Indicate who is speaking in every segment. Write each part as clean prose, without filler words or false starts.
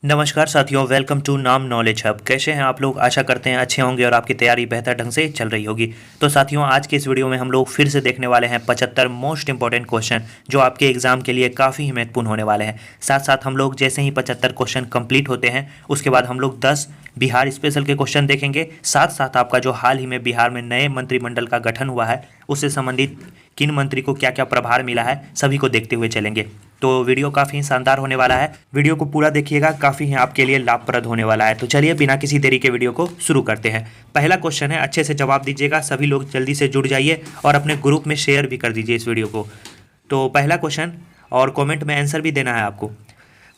Speaker 1: नमस्कार साथियों, welcome to नाम नॉलेज हब। कैसे हैं आप लोग? आशा करते हैं अच्छे होंगे और आपकी तैयारी बेहतर ढंग से चल रही होगी। तो साथियों, आज के इस वीडियो में हम लोग फिर से देखने वाले हैं 75 मोस्ट इंपॉर्टेंट क्वेश्चन जो आपके एग्जाम के लिए काफ़ी ही महत्वपूर्ण होने वाले हैं। साथ साथ हम लोग जैसे ही 75 क्वेश्चन कंप्लीट होते हैं उसके बाद हम लोग 10 बिहार स्पेशल के क्वेश्चन देखेंगे। साथ साथ आपका जो हाल ही में बिहार में नए मंत्रिमंडल का गठन हुआ है उससे संबंधित किन मंत्री को क्या क्या प्रभार मिला है सभी को देखते हुए चलेंगे। तो वीडियो काफ़ी शानदार होने वाला है। वीडियो को पूरा देखिएगा, काफ़ी ही आपके लिए लाभप्रद होने वाला है। तो चलिए बिना किसी देरी के वीडियो को शुरू करते हैं। पहला क्वेश्चन है, अच्छे से जवाब दीजिएगा। सभी लोग जल्दी से जुड़ जाइए और अपने ग्रुप में शेयर भी कर दीजिए इस वीडियो को। तो पहला क्वेश्चन, और कमेंट में आंसर भी देना है आपको।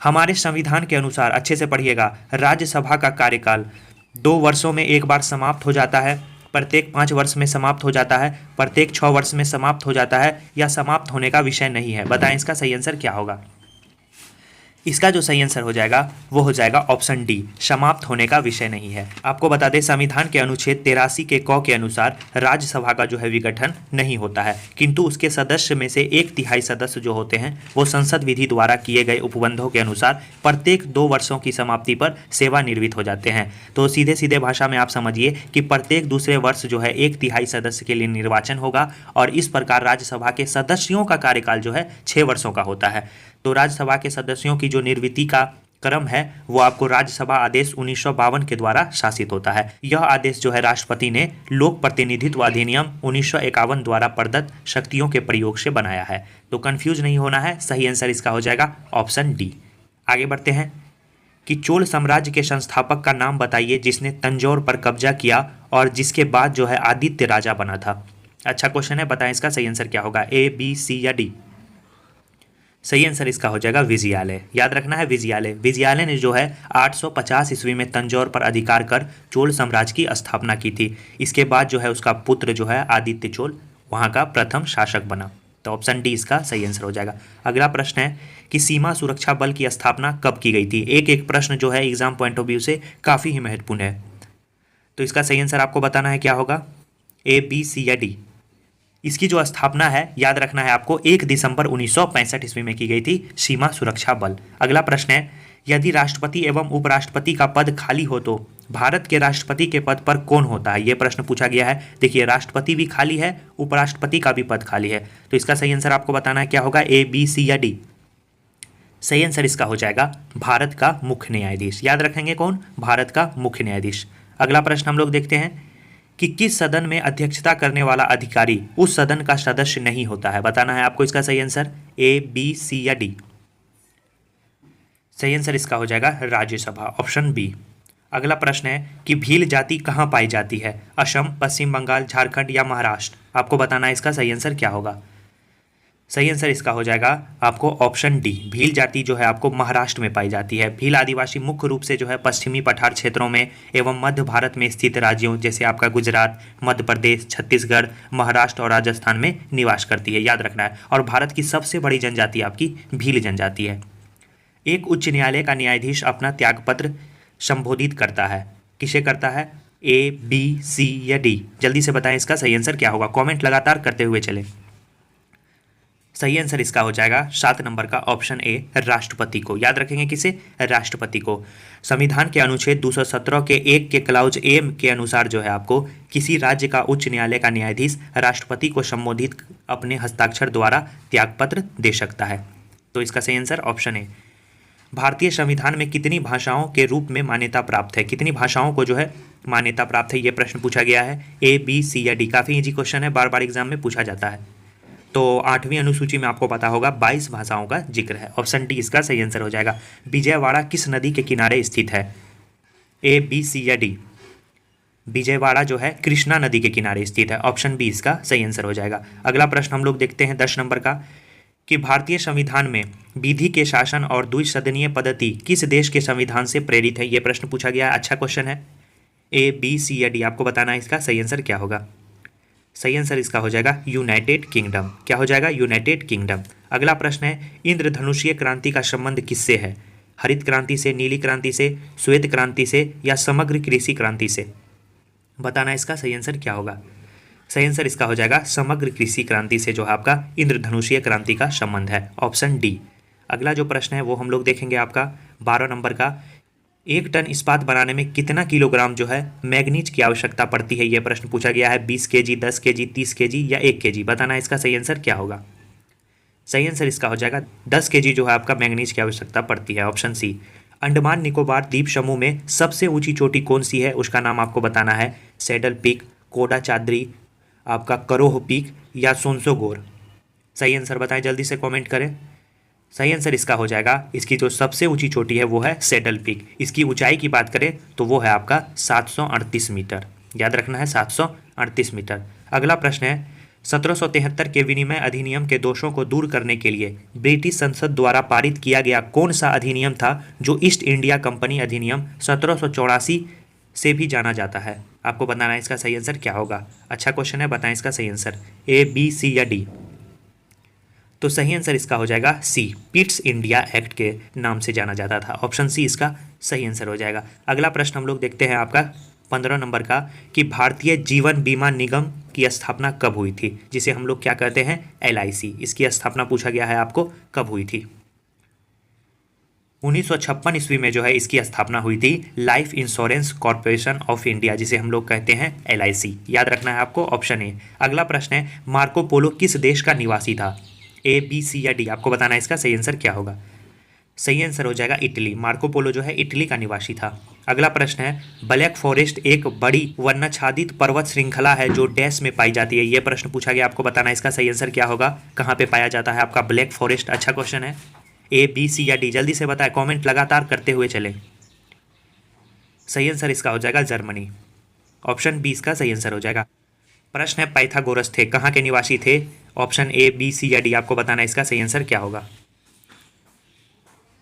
Speaker 1: हमारे संविधान के अनुसार, अच्छे से पढ़िएगा, राज्यसभा का कार्यकाल 2 वर्षों में एक बार समाप्त हो जाता है, प्रत्येक 5 वर्ष में समाप्त हो जाता है, प्रत्येक 6 वर्ष में समाप्त हो जाता है, या समाप्त होने का विषय नहीं है। बताएं इसका सही आंसर क्या होगा। इसका जो सही आंसर हो जाएगा वो हो जाएगा ऑप्शन डी, समाप्त होने का विषय नहीं है। आपको बता दें, संविधान के अनुच्छेद 83 के क के अनुसार राज्यसभा का जो है विघटन नहीं होता है, किंतु उसके सदस्य में से 1/3 सदस्य जो होते हैं वो संसद विधि द्वारा किए गए उपबंधों के अनुसार प्रत्येक 2 वर्षों की समाप्ति पर सेवानिवृत्त हो जाते हैं। तो सीधे सीधे भाषा में आप समझिए कि प्रत्येक दूसरे वर्ष जो है 1/3 सदस्य के लिए निर्वाचन होगा, और इस प्रकार राज्यसभा के सदस्यों का कार्यकाल जो है 6 वर्षों का होता है। तो राज्यसभा के सदस्यों की जो निवृत्ति का क्रम है वो आपको राज्यसभा आदेश 1952 के द्वारा शासित होता है। यह आदेश जो है राष्ट्रपति ने लोक प्रतिनिधित्व अधिनियम 1951 द्वारा प्रदत्त शक्तियों के प्रयोग से बनाया है। तो कंफ्यूज नहीं होना है, सही आंसर इसका हो जाएगा ऑप्शन डी। आगे बढ़ते हैं कि चोल साम्राज्य के संस्थापक का नाम बताइए जिसने तंजौर पर कब्जा किया और जिसके बाद जो है आदित्य राजा बना था। अच्छा क्वेश्चन है, बताएं इसका सही आंसर क्या होगा, ए, बी, सी या डी। सही आंसर इसका हो जाएगा विजयालय। याद रखना है विजयालय। विजयालय ने जो है 850 ईस्वी में तंजौर पर अधिकार कर चोल साम्राज्य की स्थापना की थी। इसके बाद जो है उसका पुत्र जो है आदित्य चोल वहाँ का प्रथम शासक बना। तो ऑप्शन डी इसका सही आंसर हो जाएगा। अगला प्रश्न है कि सीमा सुरक्षा बल की स्थापना कब की गई थी। एक एक प्रश्न जो है एग्जाम पॉइंट ऑफ व्यू से काफ़ी ही महत्वपूर्ण है। तो इसका सही आंसर आपको बताना है क्या होगा, ए, बी, सी या डी। इसकी जो स्थापना है याद रखना है आपको, 1 दिसंबर 1965 ईस्वी में की गई थी सीमा सुरक्षा बल। अगला प्रश्न है, यदि राष्ट्रपति एवं उपराष्ट्रपति का पद खाली हो तो भारत के राष्ट्रपति के पद पर कौन होता है। यह प्रश्न पूछा गया है। देखिए, राष्ट्रपति भी खाली है, उपराष्ट्रपति का भी पद खाली है। तो इसका सही आंसर आपको बताना है क्या होगा, ए, बी, सी या डी। सही आंसर इसका हो जाएगा भारत का मुख्य न्यायाधीश। याद रखेंगे कौन, भारत का मुख्य न्यायाधीश। अगला प्रश्न हम लोग देखते हैं कि किस सदन में अध्यक्षता करने वाला अधिकारी उस सदन का सदस्य नहीं होता है। बताना है आपको इसका सही आंसर, ए, बी, सी या डी। सही आंसर इसका हो जाएगा राज्यसभा, ऑप्शन बी। अगला प्रश्न है कि भील जाति कहाँ पाई जाती है, असम, पश्चिम बंगाल, झारखंड या महाराष्ट्र। आपको बताना है इसका सही आंसर क्या होगा। सही आंसर इसका हो जाएगा आपको ऑप्शन डी, भील जाति जो है आपको महाराष्ट्र में पाई जाती है। भील आदिवासी मुख्य रूप से जो है पश्चिमी पठार क्षेत्रों में एवं मध्य भारत में स्थित राज्यों जैसे आपका गुजरात, मध्य प्रदेश, छत्तीसगढ़, महाराष्ट्र और राजस्थान में निवास करती है। याद रखना है। और भारत की सबसे बड़ी जनजाति आपकी भील जनजाति है। एक उच्च न्यायालय का न्यायाधीश अपना त्यागपत्र संबोधित करता है, किसे करता है, ए, बी, सी या डी। जल्दी से बताएं इसका सही आंसर क्या होगा। कॉमेंट लगातार करते हुए चले। सही आंसर इसका हो जाएगा 7 नंबर का ऑप्शन ए, राष्ट्रपति को। याद रखेंगे किसे, राष्ट्रपति को। संविधान के अनुच्छेद 217 के 1 के क्लाउज ए के अनुसार जो है आपको किसी राज्य का उच्च न्यायालय का न्यायाधीश राष्ट्रपति को संबोधित अपने हस्ताक्षर द्वारा त्यागपत्र दे सकता है। तो इसका सही आंसर ऑप्शन ए। भारतीय संविधान में कितनी भाषाओं के रूप में मान्यता प्राप्त है, कितनी भाषाओं को जो है मान्यता प्राप्त है, ये प्रश्न पूछा गया है, ए, बी, सी या डी। काफ़ी इजी क्वेश्चन है, बार बार एग्जाम में पूछा जाता है। तो 8वीं अनुसूची में आपको पता होगा 22 भाषाओं का जिक्र है। ऑप्शन डी इसका सही आंसर हो जाएगा। विजयवाड़ा किस नदी के किनारे स्थित है, ए, बी, सी या डी। विजयवाड़ा जो है कृष्णा नदी के किनारे स्थित है। ऑप्शन बी इसका सही आंसर हो जाएगा। अगला प्रश्न हम लोग देखते हैं 10 नंबर का, कि भारतीय संविधान में विधि के शासन और द्विसदनीय पद्धति किस देश के संविधान से प्रेरित है। यह प्रश्न पूछा गया है। अच्छा क्वेश्चन है, ए, बी, सी या डी। आपको बताना है इसका सही आंसर क्या होगा। सही आंसर इसका हो जाएगा यूनाइटेड किंगडम। क्या हो जाएगा, यूनाइटेड किंगडम। अगला प्रश्न है, इंद्रधनुषीय क्रांति का संबंध किससे है, हरित क्रांति से, नीली क्रांति से, श्वेत क्रांति से या समग्र कृषि क्रांति से। बताना इसका सही आंसर क्या होगा। सही आंसर इसका हो जाएगा समग्र कृषि क्रांति से जो है आपका इंद्रधनुषीय क्रांति का संबंध है, ऑप्शन डी। अगला जो प्रश्न है वो हम लोग देखेंगे आपका 12 नंबर का, एक टन इस्पात बनाने में कितना किलोग्राम जो है मैग्नीज की आवश्यकता पड़ती है, यह प्रश्न पूछा गया है। 20 kg, 10 kg, 30 kg या 1 kg, बताना है इसका सही आंसर क्या होगा। सही आंसर इसका हो जाएगा 10 kg जो है आपका मैग्नीज की आवश्यकता पड़ती है, ऑप्शन सी। अंडमान निकोबार द्वीप समूह में सबसे ऊंची चोटी कौन सी है, उसका नाम आपको बताना है। सैडल पीक, कोडा चादरी, आपका करोह पीक या सोनसोगोर। सही आंसर बताएं, जल्दी से कमेंट करें। सही आंसर इसका हो जाएगा, इसकी जो सबसे ऊंची चोटी है वो है सैडल पीक। इसकी ऊंचाई की बात करें तो वो है आपका 738 मीटर, याद रखना है 738 मीटर। अगला प्रश्न है, 1773 के विनिमय अधिनियम के दोषों को दूर करने के लिए ब्रिटिश संसद द्वारा पारित किया गया कौन सा अधिनियम था, जो ईस्ट इंडिया कंपनी अधिनियम 1784 से भी जाना जाता है। आपको बताना है इसका सही आंसर क्या होगा। अच्छा क्वेश्चन है, बताएं इसका सही आंसर, ए, बी, सी या डी। तो सही आंसर इसका हो जाएगा सी, पिट्स इंडिया एक्ट के नाम से जाना जाता था। ऑप्शन सी इसका सही आंसर हो जाएगा। अगला प्रश्न हम लोग देखते हैं आपका 15 नंबर का, कि भारतीय जीवन बीमा निगम की स्थापना कब हुई थी, जिसे हम लोग क्या कहते हैं, LIC। इसकी स्थापना पूछा गया है आपको कब हुई थी। 1956 ईस्वी में जो है इसकी स्थापना हुई थी, life insurance corporation of India, जिसे हम लोग कहते हैं LIC। याद रखना है आपको, ऑप्शन ए। अगला प्रश्न है, मार्को पोलो किस देश का निवासी था, ए, बी, सी या डी। आपको बताना है इसका सही आंसर क्या होगा। सही आंसर हो जाएगा इटली। मार्को पोलो जो है इटली का निवासी था। अगला प्रश्न है, ब्लैक फॉरेस्ट एक बड़ी वर्णाच्छादित पर्वत श्रृंखला है जो डैश में पाई जाती है, यह प्रश्न पूछा गया। आपको बताना है इसका सही आंसर क्या होगा, कहाँ पे पाया जाता है आपका ब्लैक फॉरेस्ट। अच्छा क्वेश्चन है, ए, बी, सी या डी, जल्दी से बताएं, कमेंट लगातार करते हुए चलें। सही आंसर इसका हो जाएगा जर्मनी, ऑप्शन बी इसका सही आंसर हो जाएगा। प्रश्न है, पाइथागोरस थे कहाँ के निवासी थे, ऑप्शन ए, बी, सी या डी। आपको बताना है इसका सही आंसर क्या होगा।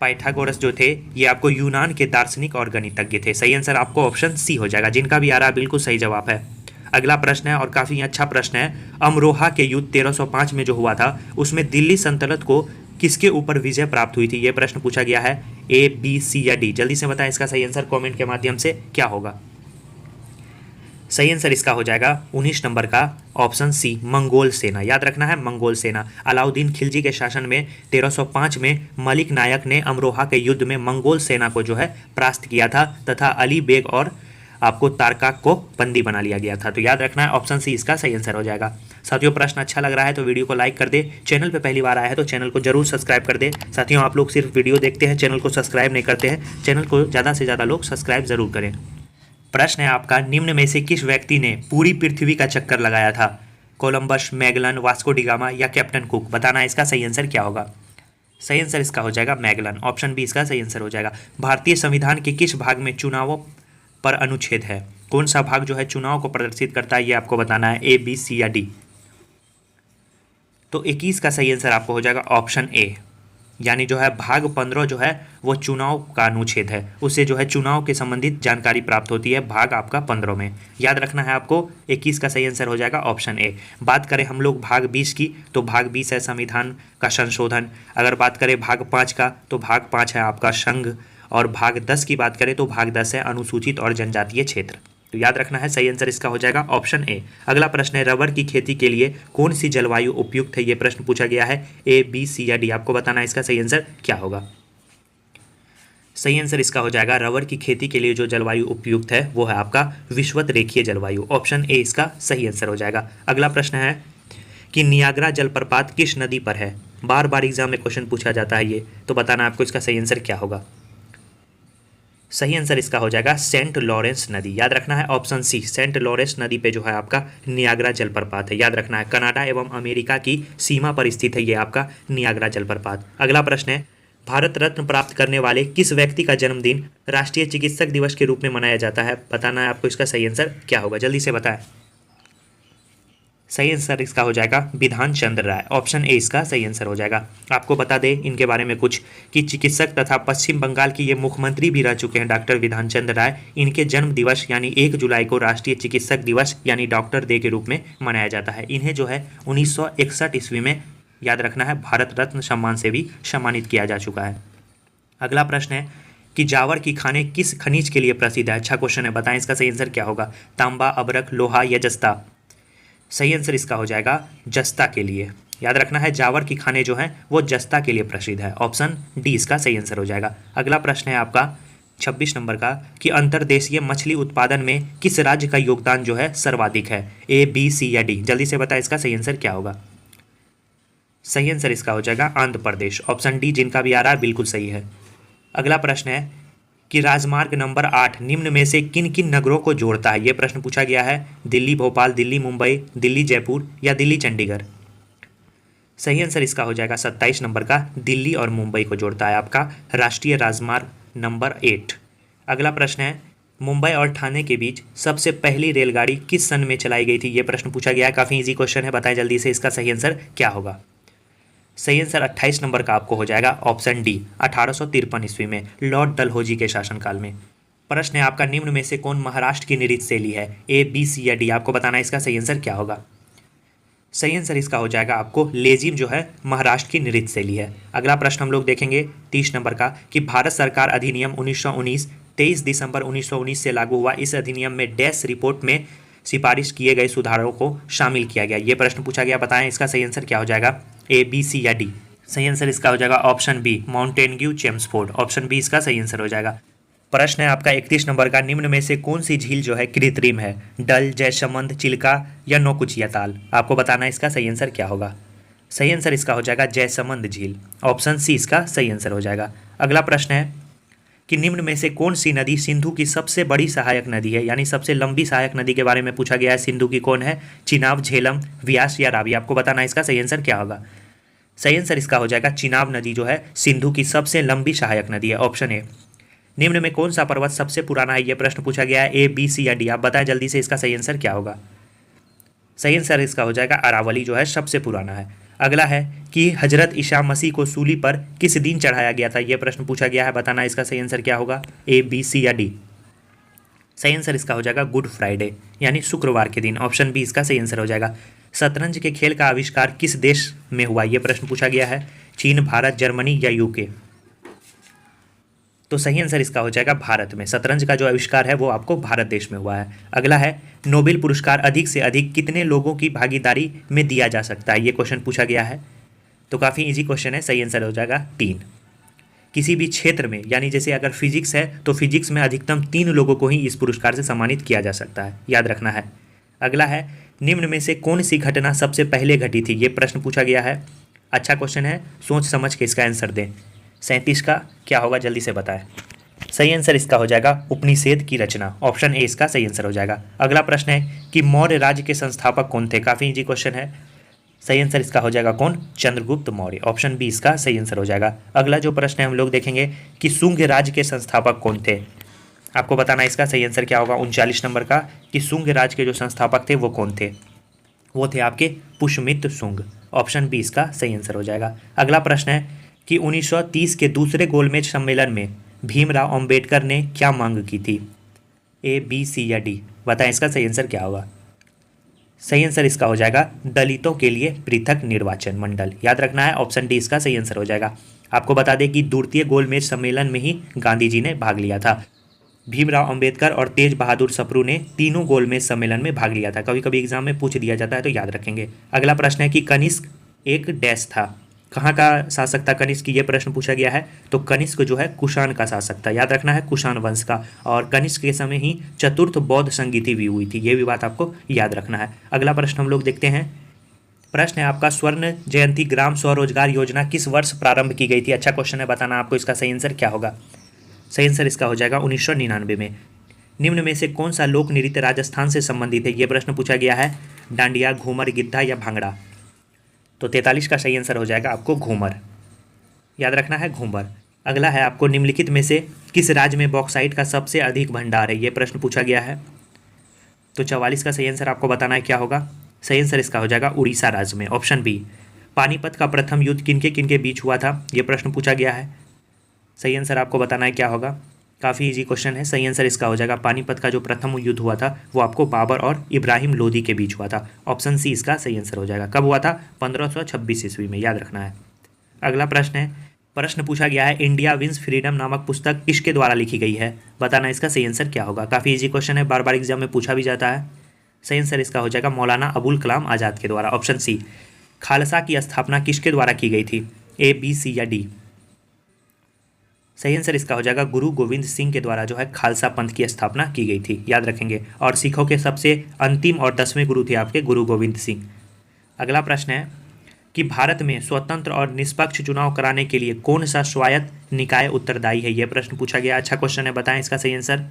Speaker 1: पाइथागोरस जो थे ये आपको यूनान के दार्शनिक और गणितज्ञ थे। सही आंसर आपको ऑप्शन सी हो जाएगा, जिनका भी आ रहा है बिल्कुल सही जवाब है। अगला प्रश्न है और काफ़ी अच्छा प्रश्न है, अमरोहा के युद्ध 1305 में जो हुआ था उसमें दिल्ली सल्तनत को किसके ऊपर विजय प्राप्त हुई थी, यह प्रश्न पूछा गया है। ए, बी, सी या डी, जल्दी से बताएं इसका सही आंसर कमेंट के माध्यम से क्या होगा। सही आंसर इसका हो जाएगा 19 नंबर का, ऑप्शन सी, मंगोल सेना। याद रखना है, मंगोल सेना। अलाउद्दीन खिलजी के शासन में 1305 में मलिक नायक ने अमरोहा के युद्ध में मंगोल सेना को जो है परास्त किया था तथा अली बेग और आपको तारकाक को बंदी बना लिया गया था। तो याद रखना है, ऑप्शन सी इसका सही आंसर हो जाएगा। साथियों, प्रश्न अच्छा लग रहा है तो वीडियो को लाइक कर दे। चैनल पे पहली बार आया है तो चैनल को जरूर सब्सक्राइब कर दे। साथियों, आप लोग सिर्फ वीडियो देखते हैं, चैनल को सब्सक्राइब नहीं करते हैं। चैनल को ज़्यादा से ज़्यादा लोग सब्सक्राइब जरूर करें। प्रश्न है आपका, निम्न में से किस व्यक्ति ने पूरी पृथ्वी का चक्कर लगाया था, कोलंबस, मैगलन, वास्को डिगामा या कैप्टन कुक। बताना है इसका सही आंसर क्या होगा। सही आंसर इसका हो जाएगा मैगलन, ऑप्शन बी इसका सही आंसर हो जाएगा। भारतीय संविधान के किस भाग में चुनावों पर अनुच्छेद है, कौन सा भाग जो है चुनाव को प्रदर्शित करता है, ये आपको बताना है, ए, बी, सी या डी। तो 21 का सही आंसर आपको हो जाएगा ऑप्शन ए, यानी जो है भाग 15 जो है वो चुनाव का अनुच्छेद है, उससे जो है चुनाव के संबंधित जानकारी प्राप्त होती है भाग आपका 15 में। याद रखना है आपको, 21 का सही आंसर हो जाएगा ऑप्शन ए। बात करें हम लोग भाग 20 की तो भाग 20 है संविधान का संशोधन। अगर बात करें भाग 5 का तो भाग 5 है आपका संघ। और भाग 10 की बात करें तो भाग 10 है अनुसूचित और जनजातीय क्षेत्र। तो याद रखना है, सही आंसर इसका हो जाएगा ऑप्शन ए। अगला प्रश्न है, रबर की खेती के लिए कौन सी जलवायु उपयुक्त है, ये प्रश्न पूछा गया है, ए, बी, सी या डी। आपको बताना है इसका सही आंसर क्या होगा। सही आंसर इसका हो जाएगा, रबर की खेती के लिए जो जलवायु उपयुक्त है वो है आपका विषुवत रेखीय जलवायु, ऑप्शन ए इसका सही आंसर हो जाएगा। अगला प्रश्न है कि नियाग्रा जलप्रपात किस नदी पर है, बार बार एग्जाम में क्वेश्चन पूछा जाता है ये, तो बताना आपको इसका सही आंसर क्या होगा। सही आंसर इसका हो जाएगा सेंट लॉरेंस नदी। याद रखना है, ऑप्शन सी, सेंट लॉरेंस नदी पे जो है आपका नियाग्रा जलप्रपात है। याद रखना है, कनाडा एवं अमेरिका की सीमा पर स्थित है ये आपका नियाग्रा जलप्रपात। अगला प्रश्न है, भारत रत्न प्राप्त करने वाले किस व्यक्ति का जन्मदिन राष्ट्रीय चिकित्सक दिवस के रूप में मनाया जाता है। बताना है आपको इसका सही आंसर क्या होगा, जल्दी से बताएं। सही आंसर इसका हो जाएगा विधान चंद्र राय, ऑप्शन ए इसका सही आंसर हो जाएगा। आपको बता दें इनके बारे में कुछ कि चिकित्सक तथा पश्चिम बंगाल की ये मुख्यमंत्री भी रह चुके हैं डॉक्टर विधान चंद्र राय। इनके जन्म दिवस यानी 1 जुलाई को राष्ट्रीय चिकित्सक दिवस यानी डॉक्टर डे के रूप में मनाया जाता है। इन्हें जो है 1961 ईस्वी में, याद रखना है, भारत रत्न सम्मान से भी सम्मानित किया जा चुका है। अगला प्रश्न है कि जावर की खाने किस खनिज के लिए प्रसिद्ध है। अच्छा क्वेश्चन है, बताएं इसका सही आंसर क्या होगा, तांबा, अबरक, लोहा या जस्ता। सही आंसर इसका हो जाएगा जस्ता के लिए। याद रखना है, जावर की खाने जो हैं वो जस्ता के लिए प्रसिद्ध है, ऑप्शन डी इसका सही आंसर हो जाएगा। अगला प्रश्न है आपका, 26 नंबर का कि अंतर्देशीय मछली उत्पादन में किस राज्य का योगदान जो है सर्वाधिक है, ए बी सी या डी? जल्दी से बताएं इसका सही आंसर क्या होगा। सही आंसर इसका हो जाएगा आंध्र प्रदेश। ऑप्शन डी जिनका भी आ रहा है बिल्कुल सही है। अगला प्रश्न है कि राजमार्ग नंबर 8 निम्न में से किन किन नगरों को जोड़ता है? यह प्रश्न पूछा गया है। दिल्ली भोपाल, दिल्ली मुंबई, दिल्ली जयपुर या दिल्ली चंडीगढ़? सही आंसर इसका हो जाएगा 27 नंबर का, दिल्ली और मुंबई को जोड़ता है आपका राष्ट्रीय राजमार्ग नंबर 8। अगला प्रश्न है मुंबई और ठाणे के बीच सबसे पहली रेलगाड़ी किस सन में चलाई गई थी? यह प्रश्न पूछा गया है। काफ़ी इजी क्वेश्चन है, बताएं जल्दी से इसका सही आंसर क्या होगा। सही आंसर 28 नंबर का आपको हो जाएगा ऑप्शन डी 1853 ईस्वी में लॉर्ड डलहौजी के शासनकाल में। प्रश्न है आपका निम्न में से कौन महाराष्ट्र की नृत्य शैली है, ए बी सी या डी? आपको बताना है इसका सही आंसर क्या होगा। सही आंसर इसका हो जाएगा आपको लेजिम जो है महाराष्ट्र की नृत्य शैली है। अगला प्रश्न हम लोग देखेंगे 30 नंबर का कि भारत सरकार अधिनियम 1919 23 दिसंबर 1919 से लागू हुआ। इस अधिनियम में डैश रिपोर्ट में सिफारिश किए गए सुधारों को शामिल किया गया। ये प्रश्न पूछा गया, बताएं इसका सही आंसर क्या हो जाएगा, ए बी सी या डी? सही आंसर इसका हो जाएगा option B Mountain View Chelmsford. Option B इसका सही आंसर हो जाएगा। प्रश्न है आपका 31 नंबर का निम्न में से कौन सी झील जो है कृत्रिम है, डल, जयसमंद, चिल्का या नौकुचिया ताल? आपको बताना है इसका सही आंसर क्या होगा। सही आंसर इसका हो जाएगा जयसमंद झील। ऑप्शन सी इसका सही आंसर हो जाएगा। अगला प्रश्न है कि निम्न में से कौन सी नदी सिंधु की सबसे बड़ी सहायक नदी है, यानी सबसे लंबी सहायक नदी के बारे में पूछा गया है। सिंधु की कौन है, चिनाब, झेलम, व्यास या रावी? आपको बताना है इसका सही आंसर क्या होगा। सही आंसर इसका हो जाएगा चिनाब नदी जो है सिंधु की सबसे लंबी सहायक नदी है। Option A. निम्न में कौन सा पर्वत सबसे पुराना है, यह प्रश्न पूछा गया है, ए बी सी या डी? आप बताएं जल्दी से इसका सही आंसर क्या होगा। सही आंसर इसका हो जाएगा अरावली जो है सबसे पुराना है। अगला है कि हजरत ईसा मसीह को सूली पर किस दिन चढ़ाया गया था, यह प्रश्न पूछा गया है, बताना इसका सही आंसर क्या होगा, ए बी सी या डी? सही आंसर इसका हो जाएगा गुड फ्राइडे यानी शुक्रवार के दिन। ऑप्शन बी इसका सही आंसर हो जाएगा। शतरंज के खेल का आविष्कार किस देश में हुआ, यह प्रश्न पूछा गया है, चीन, भारत, जर्मनी या यूके? तो सही आंसर इसका हो जाएगा भारत में। शतरंज का जो आविष्कार है वो आपको भारत देश में हुआ है। अगला है नोबेल पुरस्कार अधिक से अधिक कितने लोगों की भागीदारी में दिया जा सकता है, ये क्वेश्चन पूछा गया है। तो काफ़ी इजी क्वेश्चन है, सही आंसर हो जाएगा 3। किसी भी क्षेत्र में, यानी जैसे अगर फिजिक्स है तो फिजिक्स में अधिकतम 3 लोगों को ही इस पुरस्कार से सम्मानित किया जा सकता है, याद रखना है। अगला है निम्न में से कौन सी घटना सबसे पहले घटी थी, ये प्रश्न पूछा गया है। अच्छा क्वेश्चन है, सोच समझ के इसका आंसर दें। 37 का क्या होगा जल्दी से बताएं। सही आंसर इसका हो जाएगा उपनिषेद की रचना। ऑप्शन ए इसका सही आंसर हो जाएगा। अगला प्रश्न है कि मौर्य राज्य के संस्थापक कौन थे, काफ़ी इजी क्वेश्चन है। सही आंसर इसका हो जाएगा कौन, चंद्रगुप्त मौर्य। ऑप्शन बी इसका सही आंसर हो जाएगा। अगला जो प्रश्न है हम लोग देखेंगे कि शुंग राज्य के संस्थापक कौन थे, आपको बताना इसका सही आंसर क्या होगा। 39 नंबर का कि शुंग राज्य के जो संस्थापक थे वो कौन थे, वो थे आपके पुष्यमित्र शुंग। ऑप्शन बी इसका सही आंसर हो जाएगा। अगला प्रश्न है कि 1930 के दूसरे गोलमेज सम्मेलन में भीमराव अंबेडकर ने क्या मांग की थी, ए बी सी या डी? बताएं इसका सही आंसर क्या होगा। सही आंसर इसका हो जाएगा दलितों के लिए पृथक निर्वाचन मंडल, याद रखना है। ऑप्शन डी इसका सही आंसर हो जाएगा। आपको बता दें कि द्वितीय गोलमेज सम्मेलन में ही गांधी जी ने भाग लिया था। भीमराव अंबेडकर और तेज बहादुर सप्रू ने तीनों गोलमेज सम्मेलन में भाग लिया था। कभी कभी एग्जाम में पूछ दिया जाता है तो याद रखेंगे। अगला प्रश्न है कि कनिष्क एक डैश था, कहाँ का शासक था कनिष्क, ये प्रश्न पूछा गया है। तो कनिष्क जो है कुषाण का शासक था, याद रखना है, कुषाण वंश का। और कनिष्क के समय ही चतुर्थ बौद्ध संगीति भी हुई थी, ये भी बात आपको याद रखना है। अगला प्रश्न हम लोग देखते हैं। प्रश्न है आपका स्वर्ण जयंती ग्राम स्वरोजगार योजना किस वर्ष प्रारंभ की गई थी। अच्छा क्वेश्चन है, बताना आपको इसका सही आंसर क्या होगा। सही आंसर इसका हो जाएगा 1999 में। निम्न में से कौन सा लोक नृत्य राजस्थान से संबंधित है, ये प्रश्न पूछा गया है। डांडिया, घूमर, गिद्धा या भांगड़ा? तो 43 का सही आंसर हो जाएगा आपको घूमर, याद रखना है, घूमर। अगला है आपको निम्नलिखित में से किस राज्य में बॉक्साइट का सबसे अधिक भंडार है, ये प्रश्न पूछा गया है। तो 44 का सही आंसर आपको बताना है क्या होगा। सही आंसर इसका हो जाएगा उड़ीसा राज्य में। Option B. पानीपत का प्रथम युद्ध किनके किनके बीच हुआ था, ये प्रश्न पूछा गया है। सही आंसर आपको बताना है क्या होगा। काफ़ी इजी क्वेश्चन है, सही आंसर इसका हो जाएगा पानीपत का जो प्रथम युद्ध हुआ था वो आपको बाबर और इब्राहिम लोदी के बीच हुआ था। ऑप्शन सी इसका सही आंसर हो जाएगा। कब हुआ था, 1526 ईस्वी में, याद रखना है। अगला प्रश्न है, प्रश्न पूछा गया है इंडिया विंस फ्रीडम नामक पुस्तक किसके द्वारा लिखी गई है, बताना इसका सही आंसर क्या होगा। काफ़ी इजी क्वेश्चन है, बार बार एग्जाम में पूछा भी जाता है। सही आंसर इसका हो जाएगा मौलाना अबुल कलाम आज़ाद के द्वारा। Option C. खालसा की स्थापना किसके द्वारा की गई थी, ए बी सी या डी? सही आंसर इसका हो जाएगा गुरु गोविंद सिंह के द्वारा जो है खालसा पंथ की स्थापना की गई थी, याद रखेंगे। और सिखों के सबसे अंतिम और 10वें गुरु थे आपके गुरु गोविंद सिंह। अगला प्रश्न है कि भारत में स्वतंत्र और निष्पक्ष चुनाव कराने के लिए कौन सा स्वायत्त निकाय उत्तरदायी है, यह प्रश्न पूछा गया। अच्छा क्वेश्चन है, बताएं इसका सही आंसर।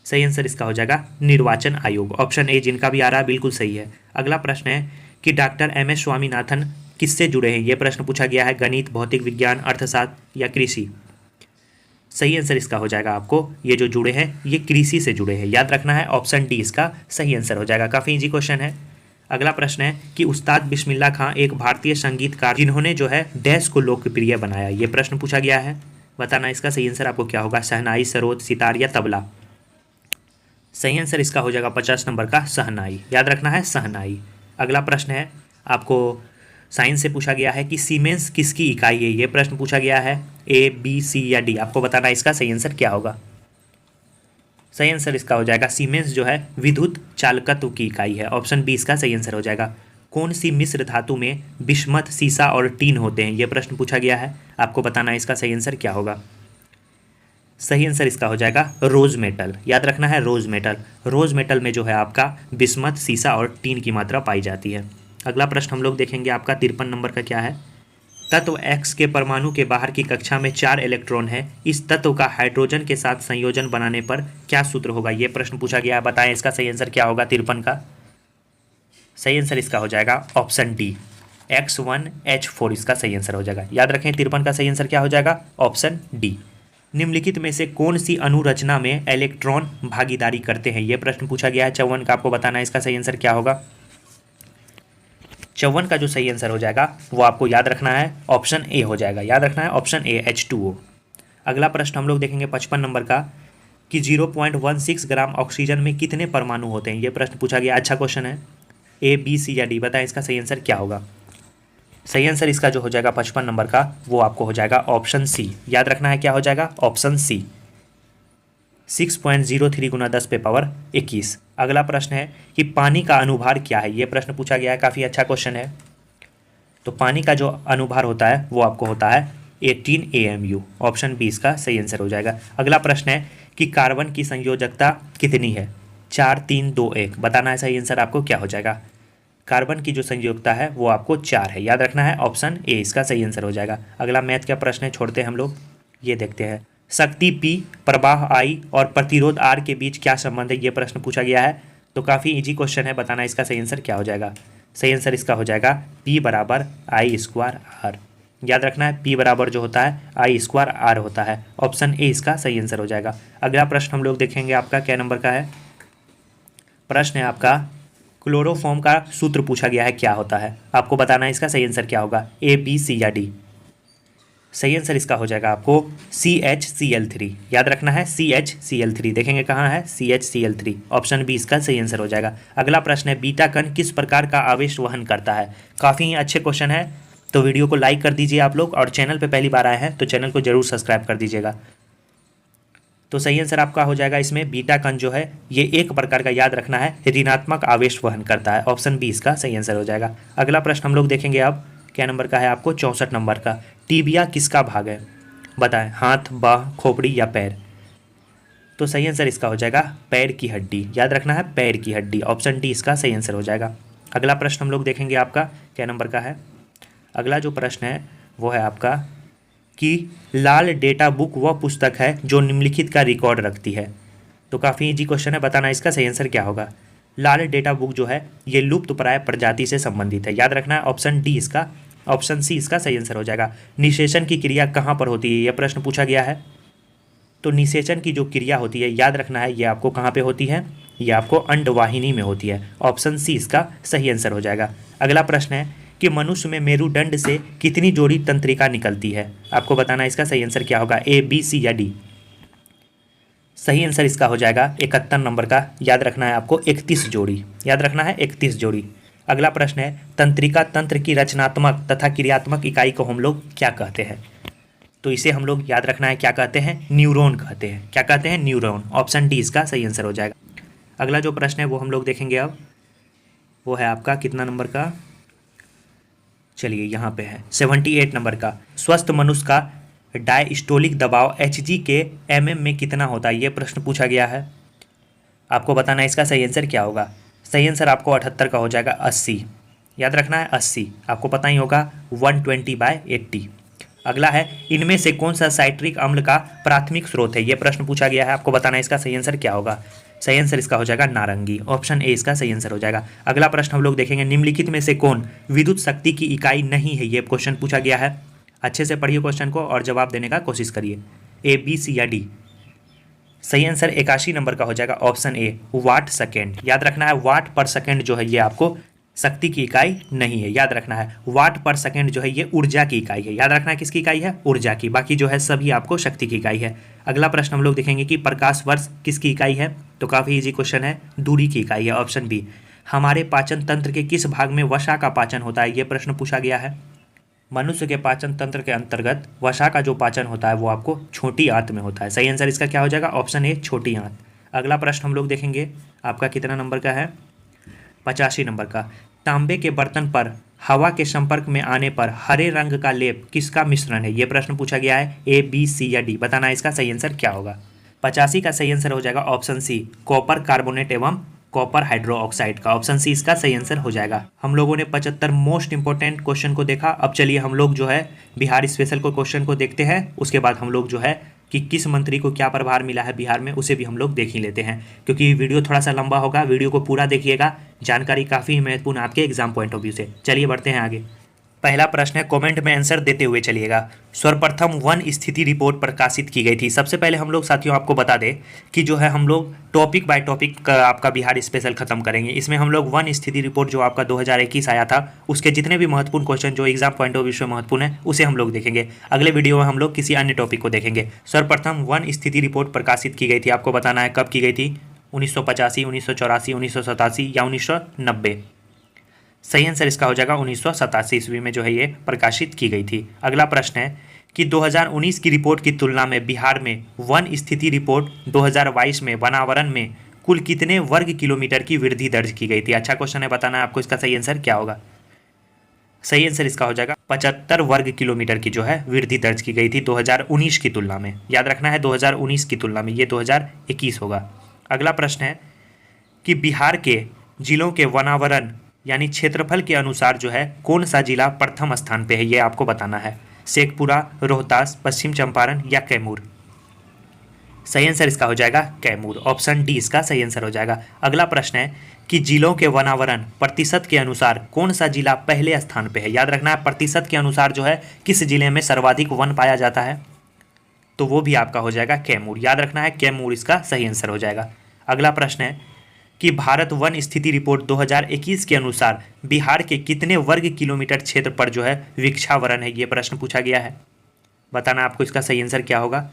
Speaker 1: सही आंसर इसका हो जाएगा निर्वाचन आयोग, ऑप्शन ए जिनका भी आ रहा है बिल्कुल सही है। अगला प्रश्न है कि डॉक्टर एम एस स्वामीनाथन किससे जुड़े हैं, यह प्रश्न पूछा गया है। गणित, भौतिक विज्ञान, अर्थशास्त्र या कृषि। सही आंसर इसका हो जाएगा आपको, ये जो जुड़े हैं ये कृषि से जुड़े हैं, याद रखना है। ऑप्शन डी इसका सही आंसर हो जाएगा। काफ़ी इजी क्वेश्चन है। अगला प्रश्न है कि उस्ताद बिस्मिल्लाह खां एक भारतीय संगीतकार जिन्होंने जो है डैश को लोकप्रिय बनाया, ये प्रश्न पूछा गया है। बताना इसका सही आंसर आपको क्या होगा। शहनाई, सरोद, सितार या तबला। सही आंसर इसका हो जाएगा 50 नंबर का शहनाई, याद रखना है शहनाई। अगला प्रश्न है आपको साइंस से पूछा गया है कि सीमेंस किसकी इकाई है, ये प्रश्न पूछा गया है। ए, बी, सी या डी। आपको बताना इसका सही आंसर क्या होगा। सही आंसर इसका हो जाएगा सीमेंस जो है विद्युत चालकत्व की इकाई है, ऑप्शन बी इसका सही आंसर हो जाएगा। कौन सी मिश्र धातु में बिस्मथ, सीसा और टीन होते हैं, यह प्रश्न पूछा गया है। आपको बताना इसका सही आंसर क्या होगा। सही आंसर इसका हो जाएगा रोज मेटल, याद रखना है रोज मेटल। रोज मेटल में जो है आपका बिस्मथ, सीसा और टीन की मात्रा पाई जाती है। अगला प्रश्न हम लोग देखेंगे आपका 53 नंबर का क्या है। तत्व X के परमाणु के बाहर की कक्षा में 4 इलेक्ट्रॉन है, इस तत्व का हाइड्रोजन के साथ संयोजन बनाने पर क्या सूत्र होगा, यह प्रश्न पूछा गया है। बताएं इसका सही आंसर क्या होगा 53 का। सही आंसर इसका हो जाएगा ऑप्शन डी X1H4, इसका सही आंसर हो जाएगा। याद रखें 53 का सही आंसर क्या हो जाएगा, ऑप्शन डी। निम्नलिखित में से कौन सी अनुरचना में इलेक्ट्रॉन भागीदारी करते हैं, यह प्रश्न पूछा गया है 54 का। आपको बताना है इसका सही आंसर क्या होगा। 54 का जो सही आंसर हो जाएगा वो आपको याद रखना है, ऑप्शन ए हो जाएगा। याद रखना है ऑप्शन ए H2O। अगला प्रश्न हम लोग देखेंगे 55 नंबर का कि 0.16 ग्राम ऑक्सीजन में कितने परमाणु होते हैं, ये प्रश्न पूछा गया। अच्छा क्वेश्चन है। ए, बी, सी या डी। बताएं इसका सही आंसर क्या होगा। सही आंसर इसका जो हो जाएगा 55 नंबर का वो आपको हो जाएगा ऑप्शन सी। याद रखना है क्या हो जाएगा, ऑप्शन सी 6.03 गुना 10 पे पावर 21। अगला प्रश्न है कि पानी का अनुभार क्या है, ये प्रश्न पूछा गया है। काफ़ी अच्छा क्वेश्चन है। तो पानी का जो अनुभार होता है वो आपको होता है 18 AMU, ऑप्शन बी इसका सही आंसर हो जाएगा। अगला प्रश्न है कि कार्बन की संयोजकता कितनी है, 4, 3, 2, 1। बताना है सही आंसर आपको क्या हो जाएगा। कार्बन की जो संयोजकता है वो आपको 4 है, याद रखना है ऑप्शन ए इसका सही आंसर हो जाएगा। अगला मैथ का प्रश्न है, छोड़ते हैं हम लोग, ये देखते हैं। शक्ति P, प्रवाह I और प्रतिरोध R के बीच क्या संबंध है, ये प्रश्न पूछा गया है। तो काफ़ी इजी क्वेश्चन है, बताना इसका सही आंसर क्या हो जाएगा। सही आंसर इसका हो जाएगा P बराबर I²R। याद रखना है P बराबर जो होता है I²R होता है, ऑप्शन ए इसका सही आंसर हो जाएगा। अगला प्रश्न हम लोग देखेंगे आपका क्या नंबर का है। प्रश्न है आपका क्लोरोफॉर्म का सूत्र पूछा गया है, क्या होता है। आपको बताना है इसका सही आंसर क्या होगा, ए, बी, सी या डी। सही आंसर इसका हो जाएगा आपको CHCl3। याद रखना है CHCl3, देखेंगे कहाँ है CHCl3, ऑप्शन बी इसका सही आंसर हो जाएगा। अगला प्रश्न है बीटा कण किस प्रकार का आवेश वहन करता है। काफ़ी अच्छे क्वेश्चन है, तो वीडियो को लाइक कर दीजिए आप लोग, और चैनल पे पहली बार आए हैं तो चैनल को जरूर सब्सक्राइब कर दीजिएगा। तो सही आंसर आपका हो जाएगा इसमें बीटा कण जो है ये एक प्रकार का, याद रखना है, ऋणात्मक आवेश वहन करता है, ऑप्शन बी इसका सही आंसर हो जाएगा। अगला प्रश्न हम लोग देखेंगे अब क्या नंबर का है आपको, 64 नंबर का। टीबिया किसका भाग है, बताएं, हाथ, बाह, खोपड़ी या पैर। तो सही आंसर इसका हो जाएगा पैर की हड्डी, याद रखना है पैर की हड्डी, ऑप्शन डी इसका सही आंसर हो जाएगा। अगला प्रश्न हम लोग देखेंगे आपका क्या नंबर का है। अगला जो प्रश्न है वो है आपका कि लाल डेटा बुक वह पुस्तक है जो निम्नलिखित का रिकॉर्ड रखती है। तो काफ़ी इजी क्वेश्चन है, बताना इसका सही आंसर क्या होगा। लाल डेटा बुक जो है ये लुप्त प्राय प्रजाति से संबंधित है, याद रखना है ऑप्शन डी इसका, ऑप्शन सी इसका सही आंसर हो जाएगा। निषेचन की क्रिया कहाँ पर होती है, यह प्रश्न पूछा गया है। तो निषेचन की जो क्रिया होती है, याद रखना है ये आपको कहाँ पे होती है, ये आपको अंडवाहिनी में होती है, ऑप्शन सी इसका सही आंसर हो जाएगा। अगला प्रश्न है कि मनुष्य में मेरुदंड से कितनी जोड़ी तंत्रिका निकलती है। आपको बताना इसका सही आंसर क्या होगा, ए, बी, सी या डी। सही आंसर इसका हो जाएगा 71 नंबर का, याद रखना है आपको 31 जोड़ी, याद रखना है 31 जोड़ी। अगला प्रश्न है तंत्रिका तंत्र की रचनात्मक तथा क्रियात्मक इकाई को हम लोग क्या कहते हैं। तो इसे हम लोग याद रखना है क्या कहते हैं, न्यूरॉन कहते हैं। क्या कहते हैं, न्यूरॉन, ऑप्शन डी इसका सही आंसर हो जाएगा। अगला जो प्रश्न है वो हम लोग देखेंगे अब, वो है आपका कितना नंबर का, चलिए यहाँ पे है 78 नंबर का। स्वस्थ मनुष्य का डायस्टोलिक दबाव Hg के mm में कितना होता है, ये प्रश्न पूछा गया है। आपको बताना है इसका सही आंसर क्या होगा। सही आंसर आपको 78 का हो जाएगा 80। याद रखना है 80, आपको पता ही होगा 120/80। अगला है, इनमें से कौन सा साइट्रिक अम्ल का प्राथमिक स्रोत है, ये प्रश्न पूछा गया है। आपको बताना है इसका सही आंसर क्या होगा। सही आंसर इसका हो जाएगा नारंगी, ऑप्शन ए इसका सही आंसर हो जाएगा। अगला प्रश्न हम लोग देखेंगे, निम्नलिखित में से कौन विद्युत शक्ति की इकाई नहीं है, ये क्वेश्चन पूछा गया है। अच्छे से पढ़िए क्वेश्चन को और जवाब देने का कोशिश करिए, ए बी सी या डी। सही आंसर 81 नंबर का हो जाएगा, ऑप्शन ए वाट सेकेंड। याद रखना है वाट पर सेकेंड जो है ये आपको शक्ति की इकाई नहीं है। याद रखना है वाट पर सेकेंड जो है ये ऊर्जा की इकाई है। याद रखना है किसकी इकाई है, ऊर्जा की। बाकी जो है सभी आपको शक्ति की इकाई है। अगला प्रश्न हम लोग देखेंगे कि प्रकाश वर्ष किसकी इकाई है, तो काफ़ी इजी क्वेश्चन है, दूरी की इकाई है, ऑप्शन बी। हमारे पाचन तंत्र के किस भाग में वसा का पाचन होता है, ये प्रश्न पूछा गया है। मनुष्य के पाचन तंत्र के अंतर्गत वसा का जो पाचन होता है वो आपको छोटी आंत में होता है। सही आंसर इसका क्या हो जाएगा, ऑप्शन ए छोटी आंत। अगला प्रश्न हम लोग देखेंगे, आपका कितना नंबर का है, 85 नंबर का। तांबे के बर्तन पर हवा के संपर्क में आने पर हरे रंग का लेप किसका मिश्रण है, ये प्रश्न पूछा गया है। ए बी सी या डी, बताना इसका सही आंसर क्या होगा। 85 का सही आंसर हो जाएगा ऑप्शन सी, कॉपर कार्बोनेट एवं कॉपर हाइड्रोक्साइड का। ऑप्शन सी इसका सही आंसर हो जाएगा। हम लोगों ने 75 मोस्ट इंपोर्टेंट क्वेश्चन को देखा। अब चलिए हम लोग जो है बिहार स्पेशल को क्वेश्चन को देखते हैं। उसके बाद हम लोग जो है कि किस मंत्री को क्या प्रभार मिला है बिहार में, उसे भी हम लोग देख ही लेते हैं, क्योंकि वीडियो थोड़ा सा लंबा होगा। वीडियो को पूरा देखिएगा, जानकारी काफ़ी महत्वपूर्ण आपके एग्जाम पॉइंट ऑफ व्यू से। चलिए बढ़ते हैं आगे। पहला प्रश्न है, कमेंट में आंसर देते हुए चलिएगा। सर्वप्रथम वन स्थिति रिपोर्ट प्रकाशित की गई थी। सबसे पहले हम लोग साथियों आपको बता दें कि जो है हम लोग टॉपिक बाय टॉपिक का आपका बिहार स्पेशल खत्म करेंगे। इसमें हम लोग वन स्थिति रिपोर्ट जो आपका 2021 आया था उसके जितने भी महत्वपूर्ण क्वेश्चन जो एग्जाम पॉइंट ऑफ व्यू से महत्वपूर्ण है उसे हम लोग देखेंगे। अगले वीडियो में हम लोग किसी अन्य टॉपिक को देखेंगे। सर्वप्रथम वन स्थिति रिपोर्ट प्रकाशित की गई थी, आपको बताना है कब की गई थी, 1985, 1984, 1987 या 1990। सही आंसर इसका हो जाएगा 1987 ईस्वी में जो है ये प्रकाशित की गई थी। अगला प्रश्न है कि 2019 की रिपोर्ट की तुलना में बिहार में वन स्थिति रिपोर्ट 2022 में वनावरण में कुल कितने वर्ग किलोमीटर की वृद्धि दर्ज की गई थी। अच्छा क्वेश्चन है, बताना है आपको इसका सही आंसर क्या होगा। सही आंसर इसका हो जाएगा 75 वर्ग किलोमीटर की जो है वृद्धि दर्ज की गई थी 2019 की तुलना में। याद रखना है 2019 की तुलना में, ये 2021 होगा। अगला प्रश्न है कि बिहार के जिलों के वनावरण यानी क्षेत्रफल के अनुसार जो है कौन सा जिला प्रथम स्थान पे है, ये आपको बताना है। शेखपुरा, रोहतास, पश्चिम चंपारण या कैमूर। सही आंसर इसका हो जाएगा कैमूर, ऑप्शन डी इसका सही आंसर हो जाएगा। अगला प्रश्न है कि जिलों के वनावरण प्रतिशत के अनुसार कौन सा जिला पहले स्थान पे है। याद रखना है प्रतिशत के अनुसार जो है किस जिले में सर्वाधिक वन पाया जाता है, तो वो भी आपका हो जाएगा कैमूर। याद रखना है कैमूर इसका सही आंसर हो जाएगा। अगला प्रश्न है कि भारत वन स्थिति रिपोर्ट 2021 के अनुसार बिहार के कितने वर्ग किलोमीटर क्षेत्र पर जो है वृक्षावरण है, ये प्रश्न पूछा गया है। बताना आपको इसका सही आंसर क्या होगा।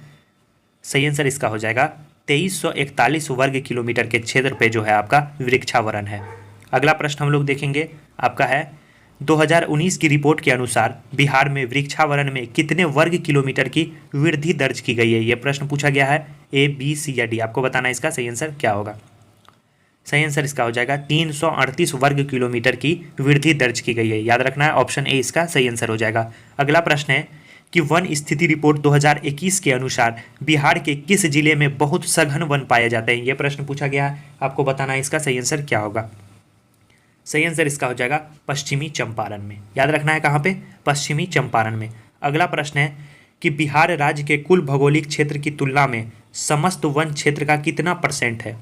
Speaker 1: सही आंसर इसका हो जाएगा 2341 वर्ग किलोमीटर के क्षेत्र पे जो है आपका वृक्षावरण है। अगला प्रश्न हम लोग देखेंगे, आपका है 2019 की रिपोर्ट के अनुसार बिहार में वृक्षावरण में कितने वर्ग किलोमीटर की वृद्धि दर्ज की गई है, ये प्रश्न पूछा गया है। ए बी सी या डी, आपको बताना इसका सही आंसर क्या होगा। सही आंसर इसका हो जाएगा 338 वर्ग किलोमीटर की वृद्धि दर्ज की गई है। याद रखना है ऑप्शन ए इसका सही आंसर हो जाएगा। अगला प्रश्न है कि वन स्थिति रिपोर्ट 2021 के अनुसार बिहार के किस जिले में बहुत सघन वन पाए जाते हैं, यह प्रश्न पूछा गया है। आपको बताना है इसका सही आंसर क्या होगा। सही आंसर इसका हो जाएगा पश्चिमी चंपारण में। याद रखना है कहाँ पे, पश्चिमी चंपारण में। अगला प्रश्न है कि बिहार राज्य के कुल भौगोलिक क्षेत्र की तुलना में समस्त वन क्षेत्र का कितना % है।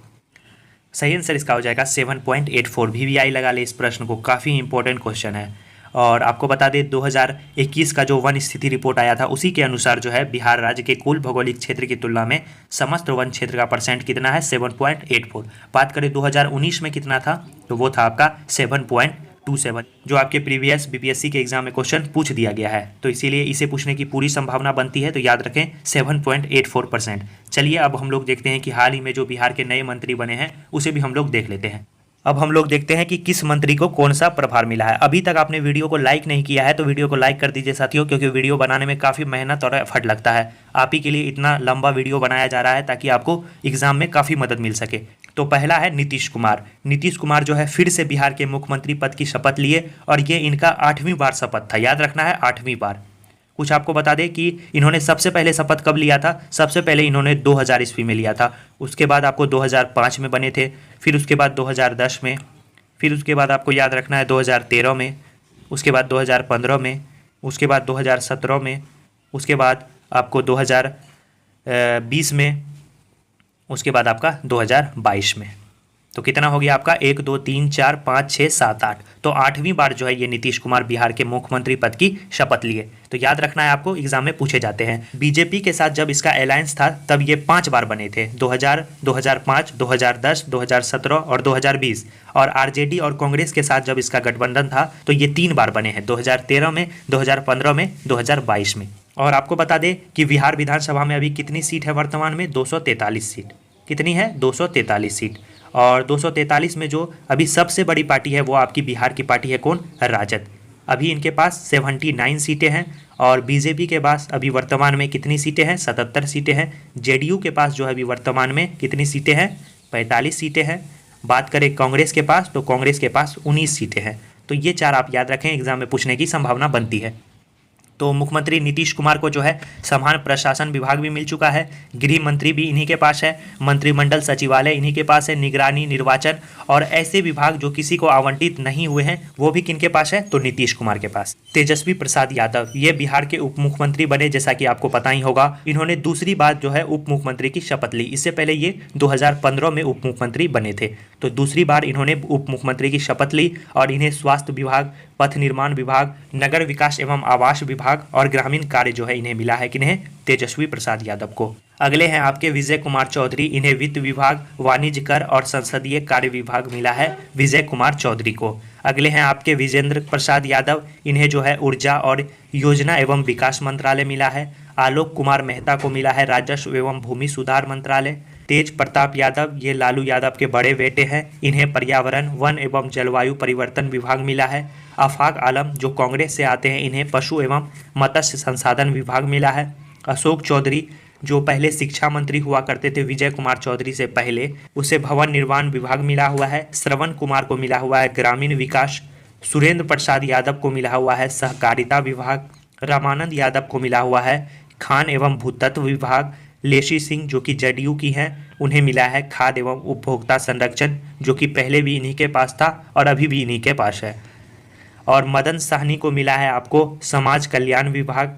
Speaker 1: सही आंसर इसका हो जाएगा 7.84। VVI लगा ले इस प्रश्न को, काफ़ी इंपॉर्टेंट क्वेश्चन है। और आपको बता दें 2021 का जो वन स्थिति रिपोर्ट आया था उसी के अनुसार जो है बिहार राज्य के कुल भौगोलिक क्षेत्र की तुलना में समस्त वन क्षेत्र का % कितना है, 7.84। बात करें 2019 में कितना था, तो वो था आपका 7.27, जो आपके प्रीवियस BPSC के एग्जाम में क्वेश्चन पूछ दिया गया है, तो इसीलिए इसे पूछने की पूरी संभावना बनती है। तो याद रखें 7.84%। चलिए अब हम लोग देखते हैं कि हाल ही में जो बिहार के नए मंत्री बने हैं उसे भी हम लोग देख लेते हैं। अब हम लोग देखते हैं कि किस मंत्री को कौन सा प्रभार मिला है। अभी तक आपने वीडियो को लाइक नहीं किया है तो वीडियो को लाइक कर दीजिए साथियों, क्योंकि वीडियो बनाने में काफ़ी मेहनत और एफर्ट लगता है। आप ही के लिए इतना लंबा वीडियो बनाया जा रहा है ताकि आपको एग्जाम में काफ़ी मदद मिल सके। तो पहला है नीतीश कुमार। नीतीश कुमार जो है फिर से बिहार के मुख्यमंत्री पद की शपथ लिए और ये इनका 8वीं बार शपथ था। याद रखना है 8वीं बार। कुछ आपको बता दें कि इन्होंने सबसे पहले शपथ कब लिया था। सबसे पहले इन्होंने 2000 ईस्वी में लिया था, उसके बाद आपको 2005 में बने थे, फिर उसके बाद 2010 में, फिर उसके बाद आपको याद रखना है 2013 में, उसके बाद 2015 में, उसके बाद 2017 में, उसके बाद आपको 2020 में, उसके बाद आपका 2022 में। तो कितना हो गया आपका 1 2 3 4 5 6 7 8। तो 8वीं बार जो है ये नीतीश कुमार बिहार के मुख्यमंत्री पद की शपथ लिए। तो याद रखना है आपको, एग्जाम में पूछे जाते हैं। बीजेपी के साथ जब इसका अलायंस था तब ये 5 बार बने थे, 2000, 2005, 2010, 2017 और 2020। और आरजेडी और कांग्रेस के साथ जब इसका गठबंधन था तो ये 3 बार बने हैं, 2013 में, 2015 में, 2022 में। और आपको बता दें कि बिहार विधानसभा में अभी कितनी सीट है वर्तमान में, 243 सीट। कितनी है, 243 सीट। और 243 में जो अभी सबसे बड़ी पार्टी है वो आपकी बिहार की पार्टी है, कौन, राजद। अभी इनके पास 79 सीटें हैं। और बीजेपी के पास अभी वर्तमान में कितनी सीटें हैं, 77 सीटें हैं। जेडीयू के पास जो है अभी वर्तमान में कितनी सीटें हैं, 45 सीटें हैं। बात करें कांग्रेस के पास तो कांग्रेस के पास 19 सीटें हैं। तो ये 4 आप याद रखें, एग्जाम में पूछने की संभावना बनती है। तो मुख्यमंत्री नीतीश कुमार को जो है समान प्रशासन विभाग भी मिल चुका है, गृह मंत्री भी इन्हीं के पास है, मंत्रिमंडल सचिवालय इन्हीं के पास है, निगरानी, निर्वाचन और ऐसे विभाग जो किसी को आवंटित नहीं हुए हैं वो भी किनके पास है, तो नीतीश कुमार के पास। तेजस्वी प्रसाद यादव ये बिहार के उप मुख्यमंत्री बने, जैसा कि आपको पता ही होगा। इन्होंने दूसरी बार जो है उप मुख्यमंत्री की शपथ ली। इससे पहले ये 2015 में उप मुख्यमंत्री बने थे। तो दूसरी बार इन्होंने उप मुख्यमंत्री की शपथ ली और इन्हें स्वास्थ्य विभाग, पथ निर्माण विभाग, नगर विकास एवं आवास विभाग और ग्रामीण कार्य जो है इन्हें मिला है, किन्हें, तेजस्वी प्रसाद यादव को। अगले हैं आपके विजय कुमार चौधरी, इन्हें वित्त विभाग, वाणिज्य कर और संसदीय कार्य विभाग मिला है, विजय कुमार चौधरी को। अगले हैं आपके विजेंद्र प्रसाद यादव, इन्हें जो है ऊर्जा और योजना एवं विकास मंत्रालय मिला है। आलोक कुमार मेहता को मिला है राजस्व एवं भूमि सुधार मंत्रालय। तेज प्रताप यादव ये लालू यादव के बड़े बेटे हैं, इन्हें पर्यावरण, वन एवं जलवायु परिवर्तन विभाग मिला है। आफाक आलम जो कांग्रेस से आते हैं, इन्हें पशु एवं मत्स्य संसाधन विभाग मिला है। अशोक चौधरी जो पहले शिक्षा मंत्री हुआ करते थे विजय कुमार चौधरी से पहले, उसे भवन निर्माण विभाग मिला हुआ है। श्रवण कुमार को मिला हुआ है ग्रामीण विकास। सुरेंद्र प्रसाद यादव को मिला हुआ है सहकारिता विभाग। रामानंद यादव को मिला हुआ है खान एवं भूतत्व विभाग। लेशी सिंह जो कि जदयू की हैं, उन्हें मिला है खाद्य एवं उपभोक्ता संरक्षण, जो कि पहले भी इन्हीं के पास था और अभी भी इन्हीं के पास है। और मदन साहनी को मिला है आपको समाज कल्याण विभाग।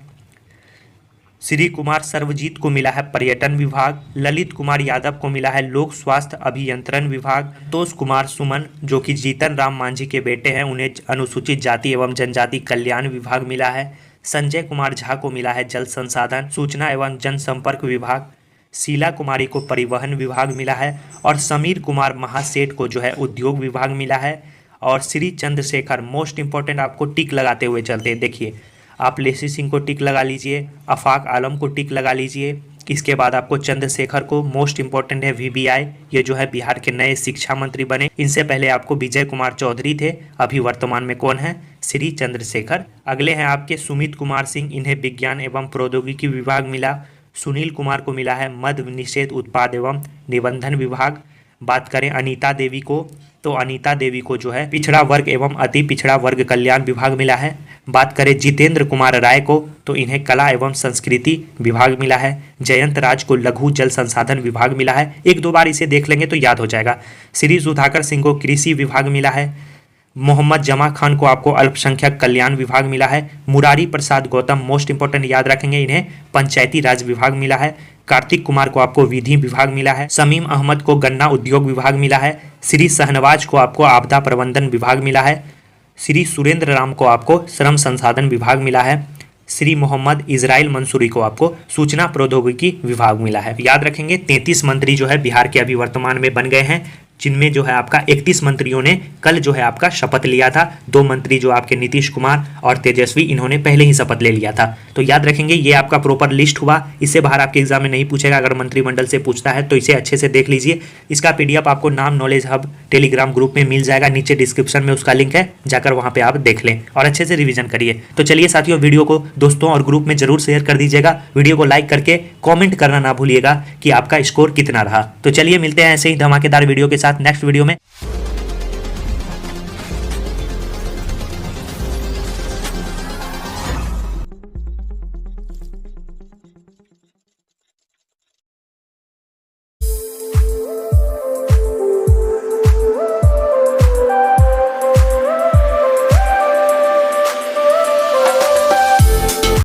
Speaker 1: श्री कुमार सर्वजीत को मिला है पर्यटन विभाग। ललित कुमार यादव को मिला है लोक स्वास्थ्य अभियंत्रण विभाग। तोष कुमार सुमन जो कि जीतन राम मांझी के बेटे हैं, उन्हें अनुसूचित जाति एवं जनजाति कल्याण विभाग मिला है। संजय कुमार झा को मिला है जल संसाधन, सूचना एवं जनसंपर्क विभाग। शीला कुमारी को परिवहन विभाग मिला है। और समीर कुमार महासेठ को जो है उद्योग विभाग मिला है। और श्री चंद्रशेखर, मोस्ट इंपॉर्टेंट, आपको टिक लगाते हुए चलते हैं। देखिए, आप लेसी सिंह को टिक लगा लीजिए, आफाक आलम को टिक लगा लीजिए। इसके बाद आपको चंद्रशेखर को, मोस्ट इंपॉर्टेंट है VBI, ये जो है बिहार के नए शिक्षा मंत्री बने। इनसे पहले आपको विजय कुमार चौधरी थे, अभी वर्तमान में कौन है, श्री चंद्रशेखर। अगले हैं आपके सुमित कुमार सिंह, इन्हें विज्ञान एवं प्रौद्योगिकी विभाग मिला। सुनील कुमार को मिला है मद्य निषेध उत्पाद एवं निबंधन विभाग। बात करें अनीता देवी को, तो अनीता देवी को जो है पिछड़ा वर्ग एवं अति पिछड़ा वर्ग कल्याण विभाग मिला है। बात करें जितेंद्र कुमार राय को, तो इन्हें कला एवं संस्कृति विभाग मिला है। जयंत राज को लघु जल संसाधन विभाग मिला है, 1-2 बार इसे देख लेंगे तो याद हो जाएगा। श्री सुधाकर सिंह को कृषि विभाग मिला है। मोहम्मद जमा खान को आपको अल्पसंख्यक कल्याण विभाग मिला है। मुरारी प्रसाद गौतम, मोस्ट इंपॉर्टेंट याद रखेंगे, इन्हें पंचायती राज विभाग मिला है। कार्तिक कुमार को आपको विधि विभाग मिला है। समीम अहमद को गन्ना उद्योग विभाग मिला है। श्री शहनवाज को आपको आपदा प्रबंधन विभाग मिला है। श्री सुरेंद्र राम को आपको श्रम संसाधन विभाग मिला है। श्री मोहम्मद इजराइल मंसूरी को आपको सूचना प्रौद्योगिकी विभाग मिला है। याद रखेंगे 33 मंत्री जो है बिहार के अभी वर्तमान में बन गए हैं, जिनमें जो है आपका 31 मंत्रियों ने कल जो है आपका शपथ लिया था। 2 मंत्री जो आपके नीतीश कुमार और तेजस्वी, इन्होंने पहले ही शपथ ले लिया था। तो याद रखेंगे ये आपका प्रॉपर लिस्ट हुआ, इससे बाहर आपके एग्जाम में नहीं पूछेगा। अगर मंत्रिमंडल से पूछता है तो इसे अच्छे से देख लीजिए। इसका PDF आपको नाम नॉलेज हब टेलीग्राम ग्रुप में मिल जाएगा, नीचे डिस्क्रिप्शन में उसका लिंक है, जाकर वहाँ पे आप देख लें और अच्छे से रिविजन करिए। तो चलिए साथियों, वीडियो को दोस्तों और ग्रुप में जरूर शेयर कर दीजिएगा। वीडियो को लाइक करके कॉमेंट करना ना भूलिएगा कि आपका स्कोर कितना रहा। तो चलिए मिलते हैं ऐसे ही धमाकेदार वीडियो के साथ नेक्स्ट वीडियो में।